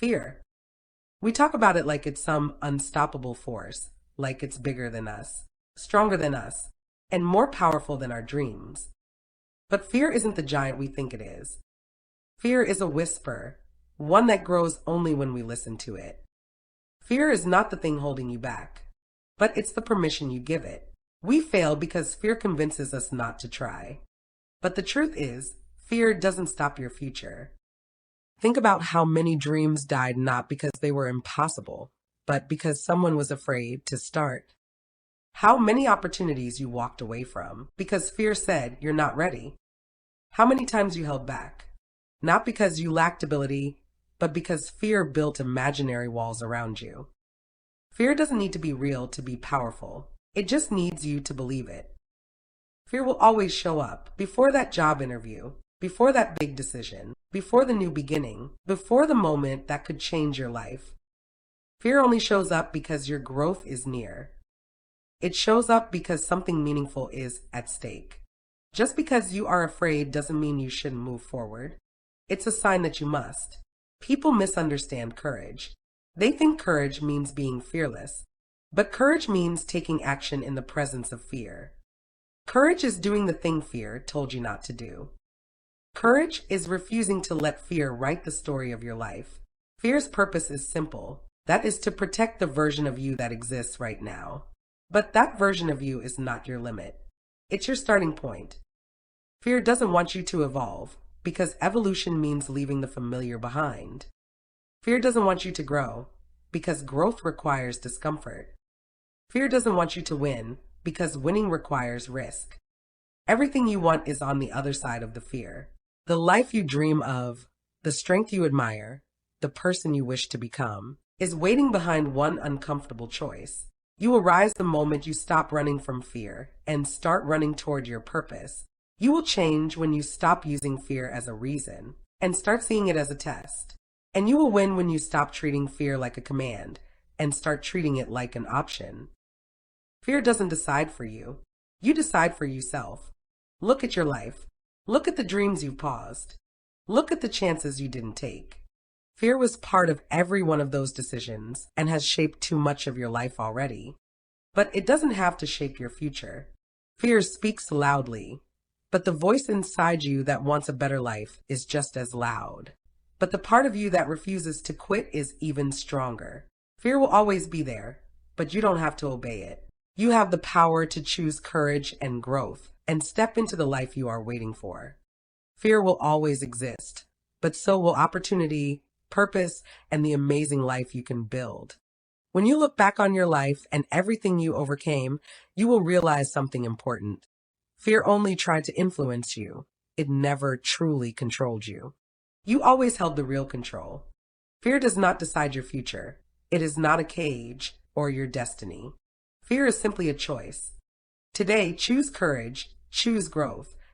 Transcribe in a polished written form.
Fear. We talk about it like it's some unstoppable force, like it's bigger than us, stronger than us, and more powerful than our dreams. But fear isn't the giant we think it is. Fear is a whisper, one that grows only when we listen to it. Fear is not the thing holding you back, but it's the permission you give it. We fail because fear convinces us not to try. But the truth is, fear doesn't stop your future. Think about how many dreams died not because they were impossible, but because someone was afraid to start. How many opportunities you walked away from because fear said you're not ready. How many times you held back, not because you lacked ability, but because fear built imaginary walls around you. Fear doesn't need to be real to be powerful. It just needs you to believe it. Fear will always show up before that job interview, before that big decision, before the new beginning, before the moment that could change your life. Fear only shows up because your growth is near. It shows up because something meaningful is at stake. Just because you are afraid doesn't mean you shouldn't move forward. It's a sign that you must. People misunderstand courage. They think courage means being fearless, but courage means taking action in the presence of fear. Courage is doing the thing fear told you not to do. Courage is refusing to let fear write the story of your life. Fear's purpose is simple. That is to protect the version of you that exists right now. But that version of you is not your limit. It's your starting point. Fear doesn't want you to evolve, because evolution means leaving the familiar behind. Fear doesn't want you to grow, because growth requires discomfort. Fear doesn't want you to win, because winning requires risk. Everything you want is on the other side of the fear. The life you dream of, the strength you admire, the person you wish to become, is waiting behind one uncomfortable choice. You will rise the moment you stop running from fear and start running toward your purpose. You will change when you stop using fear as a reason and start seeing it as a test. And you will win when you stop treating fear like a command and start treating it like an option. Fear doesn't decide for you. You decide for yourself. Look at your life. Look at the dreams you've paused. Look at the chances you didn't take. Fear was part of every one of those decisions and has shaped too much of your life already. But it doesn't have to shape your future. Fear speaks loudly, but the voice inside you that wants a better life is just as loud. But the part of you that refuses to quit is even stronger. Fear will always be there, but you don't have to obey it. You have the power to choose courage and growth and step into the life you are waiting for. Fear will always exist, but so will opportunity, purpose, and the amazing life you can build. When you look back on your life and everything you overcame, you will realize something important. Fear only tried to influence you. It never truly controlled you. You always held the real control. Fear does not decide your future. It is not a cage or your destiny. Fear is simply a choice. Today, choose courage, choose growth,